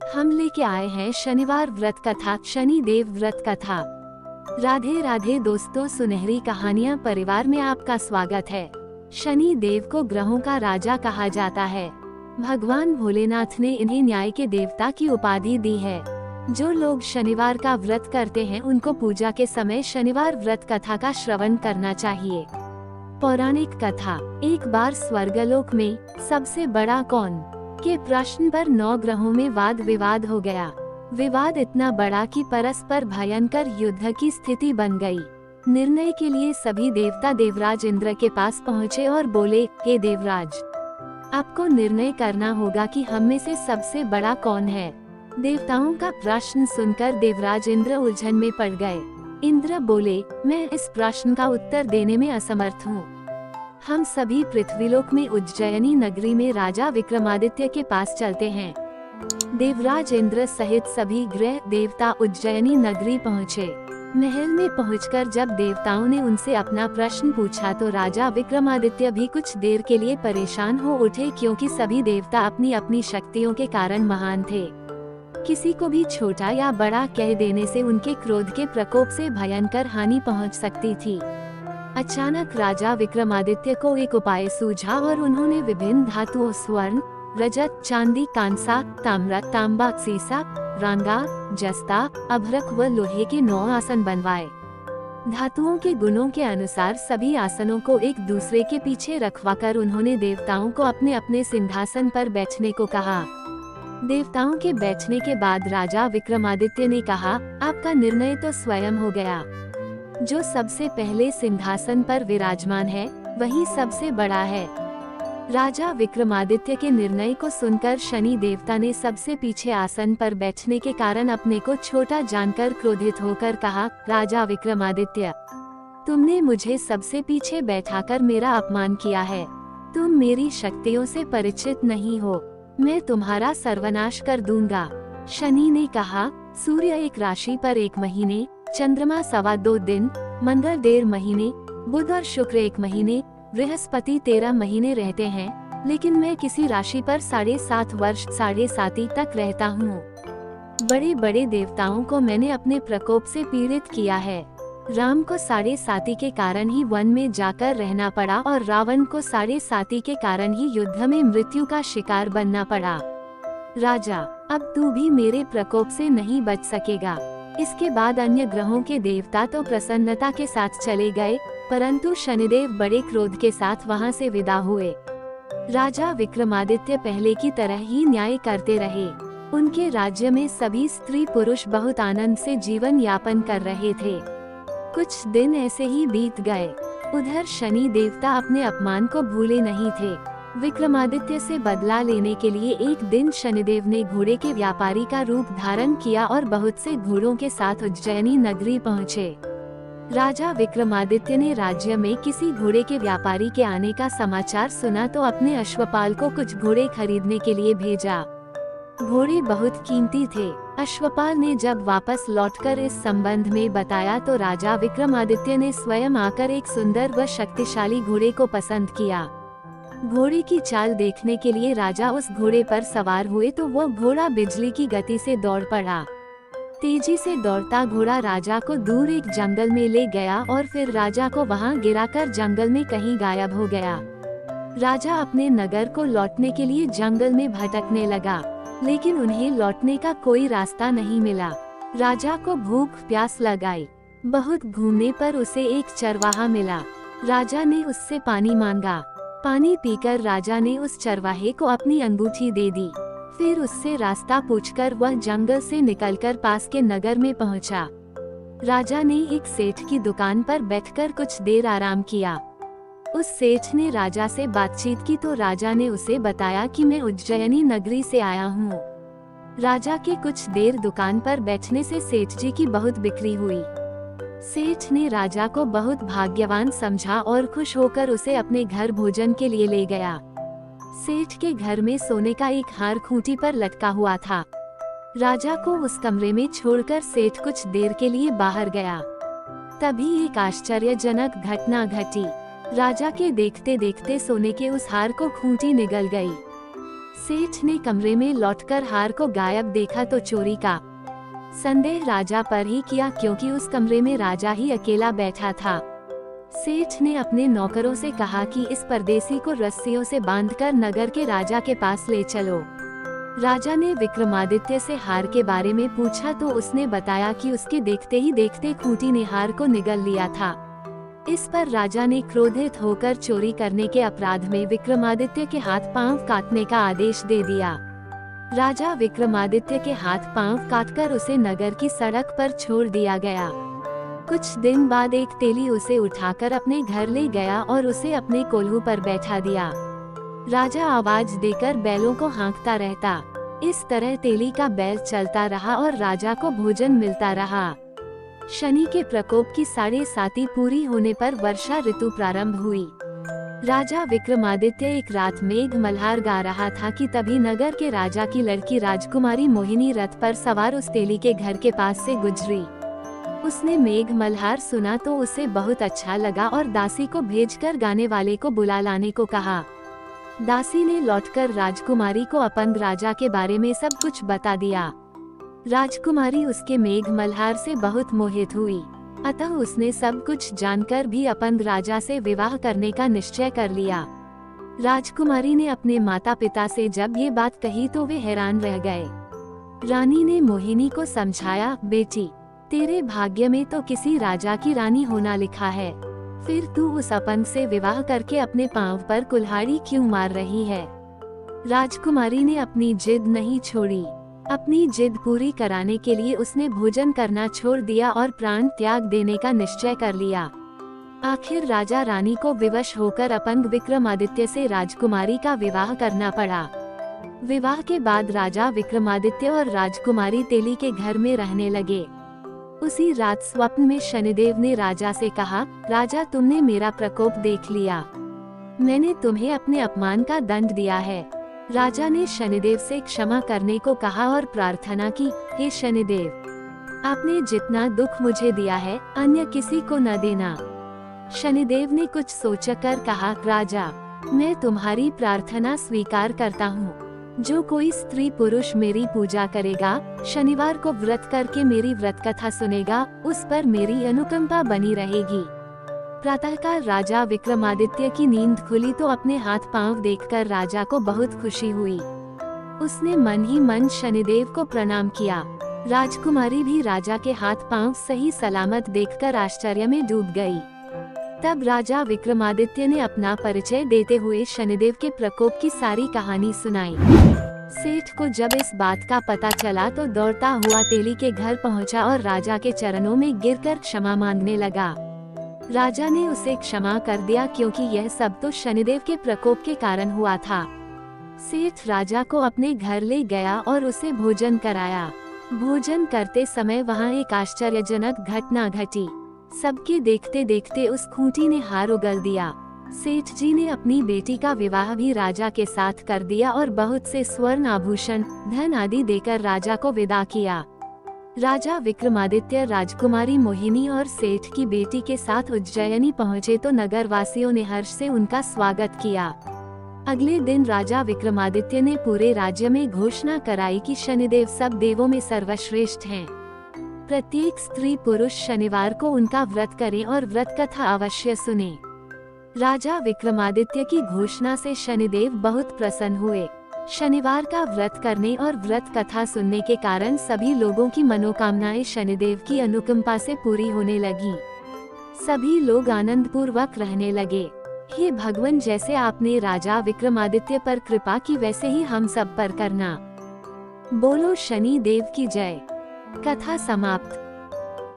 हम लेके आए हैं शनिवार व्रत कथा, शनि देव व्रत कथा। राधे राधे दोस्तों, सुनहरी कहानियाँ परिवार में आपका स्वागत है। शनि देव को ग्रहों का राजा कहा जाता है। भगवान भोलेनाथ ने इन्हें न्याय के देवता की उपाधि दी है। जो लोग शनिवार का व्रत करते हैं उनको पूजा के समय शनिवार व्रत कथा का श्रवण करना चाहिए। पौराणिक कथा। एक बार स्वर्गलोक में सबसे बड़ा कौन के प्रश्न पर 9 ग्रहों में वाद विवाद हो गया। विवाद इतना बड़ा कि परस्पर भयंकर युद्ध की स्थिति बन गई। निर्णय के लिए सभी देवता देवराज इंद्र के पास पहुँचे और बोले, हे देवराज, आपको निर्णय करना होगा कि हम में से सबसे बड़ा कौन है। देवताओं का प्रश्न सुनकर देवराज इंद्र उलझन में पड़ गए। इंद्र बोले, मैं इस प्रश्न का उत्तर देने में असमर्थ हूँ। हम सभी पृथ्वीलोक में उज्जयिनी नगरी में राजा विक्रमादित्य के पास चलते हैं। देवराज इंद्र सहित सभी ग्रह देवता उज्जयिनी नगरी पहुँचे। महल में पहुंचकर जब देवताओं ने उनसे अपना प्रश्न पूछा तो राजा विक्रमादित्य भी कुछ देर के लिए परेशान हो उठे, क्योंकि सभी देवता अपनी अपनी शक्तियों के कारण महान थे। किसी को भी छोटा या बड़ा कह देने से उनके क्रोध के प्रकोप से भयंकर हानि पहुंच सकती थी। अचानक राजा विक्रमादित्य को एक उपाय सूझा और उन्होंने विभिन्न धातुओं स्वर्ण, रजत, चांदी, कांसा, ताम्र, तांबा, सीसा, रांगा, जस्ता, अभ्रक व लोहे के 9 आसन बनवाए। धातुओं के गुणों के अनुसार सभी आसनों को एक दूसरे के पीछे रखवाकर उन्होंने देवताओं को अपने अपने सिंहासन पर बैठने को कहा। देवताओं के बैठने के बाद राजा विक्रमादित्य ने कहा, आपका निर्णय तो स्वयं हो गया। जो सबसे पहले सिंहासन पर विराजमान है वही सबसे बड़ा है। राजा विक्रमादित्य के निर्णय को सुनकर शनि देवता ने सबसे पीछे आसन पर बैठने के कारण अपने को छोटा जानकर क्रोधित होकर कहा, राजा विक्रमादित्य, तुमने मुझे सबसे पीछे बैठाकर मेरा अपमान किया है। तुम मेरी शक्तियों से परिचित नहीं हो। मैं तुम्हारा सर्वनाश कर दूंगा। शनि ने कहा, सूर्य एक राशि पर 1 महीने, चंद्रमा 2.25 दिन, मंगल 1.5 महीने, बुध और शुक्र 1 महीने, बृहस्पति 13 महीने रहते हैं, लेकिन मैं किसी राशि पर 7.5 वर्ष 7.5 तक रहता हूँ। बड़े बड़े देवताओं को मैंने अपने प्रकोप से पीड़ित किया है। राम को 7.5 के कारण ही वन में जाकर रहना पड़ा और रावण को 7.5 के कारण ही युद्ध में मृत्यु का शिकार बनना पड़ा। राजा, अब तू भी मेरे प्रकोप से नहीं बच सकेगा। इसके बाद अन्य ग्रहों के देवता तो प्रसन्नता के साथ चले गए, परंतु शनिदेव बड़े क्रोध के साथ वहां से विदा हुए। राजा विक्रमादित्य पहले की तरह ही न्याय करते रहे। उनके राज्य में सभी स्त्री पुरुष बहुत आनंद से जीवन यापन कर रहे थे। कुछ दिन ऐसे ही बीत गए। उधर शनि देवता अपने अपमान को भूले नहीं थे। विक्रमादित्य से बदला लेने के लिए एक दिन शनिदेव ने घोड़े के व्यापारी का रूप धारण किया और बहुत से घोड़ों के साथ उज्जयिनी नगरी पहुँचे। राजा विक्रमादित्य ने राज्य में किसी घोड़े के व्यापारी के आने का समाचार सुना तो अपने अश्वपाल को कुछ घोड़े खरीदने के लिए भेजा। घोड़े बहुत कीमती थे। अश्वपाल ने जब वापस लौटकर इस संबंध में बताया तो राजा विक्रमादित्य ने स्वयं आकर एक सुंदर व शक्तिशाली घोड़े को पसंद किया। घोड़े की चाल देखने के लिए राजा उस घोड़े पर सवार हुए तो वो घोड़ा बिजली की गति से दौड़ पड़ा। तेजी से दौड़ता घोड़ा राजा को दूर एक जंगल में ले गया और फिर राजा को वहां गिराकर जंगल में कहीं गायब हो गया। राजा अपने नगर को लौटने के लिए जंगल में भटकने लगा, लेकिन उन्हें लौटने का कोई रास्ता नहीं मिला। राजा को भूख प्यास लगाई। बहुत घूमने पर उसे एक चरवाहा मिला। राजा ने उससे पानी मांगा। पानी पीकर राजा ने उस चरवाहे को अपनी अंगूठी दे दी। फिर उससे रास्ता पूछकर वह जंगल से निकलकर पास के नगर में पहुंचा। राजा ने एक सेठ की दुकान पर बैठकर कुछ देर आराम किया। उस सेठ ने राजा से बातचीत की तो राजा ने उसे बताया कि मैं उज्जयिनी नगरी से आया हूँ। राजा के कुछ देर दुकान पर बैठने से सेठ जी की बहुत बिक्री हुई। सेठ ने राजा को बहुत भाग्यवान समझा और खुश होकर उसे अपने घर भोजन के लिए ले गया। सेठ के घर में सोने का एक हार खूंटी पर लटका हुआ था। राजा को उस कमरे में छोड़कर सेठ कुछ देर के लिए बाहर गया। तभी एक आश्चर्यजनक घटना घटी। राजा के देखते देखते सोने के उस हार को खूंटी निगल गई। सेठ ने कमरे में लौटकर हार को गायब देखा तो चोरी का संदेह राजा पर ही किया, क्योंकि उस कमरे में राजा ही अकेला बैठा था। सेठ ने अपने नौकरों से कहा कि इस परदेसी को रस्सियों से बांधकर नगर के राजा के पास ले चलो। राजा ने विक्रमादित्य से हार के बारे में पूछा तो उसने बताया कि उसके देखते ही देखते खूंटी ने हार को निगल लिया था। इस पर राजा ने क्रोधित होकर चोरी करने के अपराध में विक्रमादित्य के हाथ पांव काटने का आदेश दे दिया। राजा विक्रमादित्य के हाथ पांव काटकर उसे नगर की सड़क पर छोड़ दिया गया। कुछ दिन बाद एक तेली उसे उठाकर अपने घर ले गया और उसे अपने कोल्हू पर बैठा दिया। राजा आवाज देकर बैलों को हाँकता रहता। इस तरह तेली का बैल चलता रहा और राजा को भोजन मिलता रहा। शनि के प्रकोप की 7.5 पूरी होने पर वर्षा ऋतु प्रारंभ हुई। राजा विक्रमादित्य एक रात मेघ मल्हार गा रहा था कि तभी नगर के राजा की लड़की राजकुमारी मोहिनी रथ पर सवार उस तेली के घर के पास से गुजरी। उसने मेघ मल्हार सुना तो उसे बहुत अच्छा लगा और दासी को भेजकर गाने वाले को बुला लाने को कहा। दासी ने लौटकर राजकुमारी को अपंग राजा के बारे में सब कुछ बता दिया। राजकुमारी उसके मेघ मल्हार से बहुत मोहित हुई, अतः उसने सब कुछ जानकर भी अपंग राजा से विवाह करने का निश्चय कर लिया। राजकुमारी ने अपने माता पिता से जब ये बात कही तो वे हैरान रह गए। रानी ने मोहिनी को समझाया, बेटी, तेरे भाग्य में तो किसी राजा की रानी होना लिखा है, फिर तू उस अपंग से विवाह करके अपने पांव पर कुल्हाड़ी क्यों मार रही है। राजकुमारी ने अपनी जिद नहीं छोड़ी। अपनी जिद पूरी कराने के लिए उसने भोजन करना छोड़ दिया और प्राण त्याग देने का निश्चय कर लिया। आखिर राजा रानी को विवश होकर अपंग विक्रमादित्य से राजकुमारी का विवाह करना पड़ा। विवाह के बाद राजा विक्रमादित्य और राजकुमारी तेली के घर में रहने लगे। उसी रात स्वप्न में शनिदेव ने राजा से कहा, राजा, तुमने मेरा प्रकोप देख लिया, मैंने तुम्हें अपने अपमान का दंड दिया है। राजा ने शनिदेव से क्षमा करने को कहा और प्रार्थना की, हे शनिदेव, आपने जितना दुख मुझे दिया है अन्य किसी को न देना। शनिदेव ने कुछ सोचकर कहा, राजा, मैं तुम्हारी प्रार्थना स्वीकार करता हूँ। जो कोई स्त्री पुरुष मेरी पूजा करेगा, शनिवार को व्रत करके मेरी व्रत कथा सुनेगा, उस पर मेरी अनुकंपा बनी रहेगी। प्रातःकाल राजा विक्रमादित्य की नींद खुली तो अपने हाथ पांव देखकर राजा को बहुत खुशी हुई। उसने मन ही मन शनिदेव को प्रणाम किया। राजकुमारी भी राजा के हाथ पांव सही सलामत देखकर आश्चर्य में डूब गई। तब राजा विक्रमादित्य ने अपना परिचय देते हुए शनिदेव के प्रकोप की सारी कहानी सुनाई। सेठ को जब इस बात का पता चला तो दौड़ता हुआ तेली के घर पहुंचा और राजा के चरणों में गिरकर क्षमा मांगने लगा। राजा ने उसे क्षमा कर दिया, क्योंकि यह सब तो शनिदेव के प्रकोप के कारण हुआ था। सेठ राजा को अपने घर ले गया और उसे भोजन कराया। भोजन करते समय वहाँ एक आश्चर्यजनक घटना घटी। सबके देखते देखते उस खूंटी ने हार उगल दिया। सेठ जी ने अपनी बेटी का विवाह भी राजा के साथ कर दिया और बहुत से स्वर्ण आभूषण, धन आदि देकर राजा को विदा किया। राजा विक्रमादित्य राजकुमारी मोहिनी और सेठ की बेटी के साथ उज्जैनी पहुँचे तो नगरवासियों ने हर्ष से उनका स्वागत किया। अगले दिन राजा विक्रमादित्य ने पूरे राज्य में घोषणा कराई कि शनिदेव सब देवों में सर्वश्रेष्ठ हैं। प्रत्येक स्त्री पुरुष शनिवार को उनका व्रत करें और व्रत कथा अवश्य सुने। राजा विक्रमादित्य की घोषणा से शनिदेव बहुत प्रसन्न हुए। शनिवार का व्रत करने और व्रत कथा सुनने के कारण सभी लोगों की मनोकामनाएं शनिदेव की अनुकंपा से पूरी होने लगी। सभी लोग आनंद पूर्वक रहने लगे। हे भगवान, जैसे आपने राजा विक्रमादित्य पर कृपा की वैसे ही हम सब पर करना। बोलो शनि देव की जय। कथा समाप्त।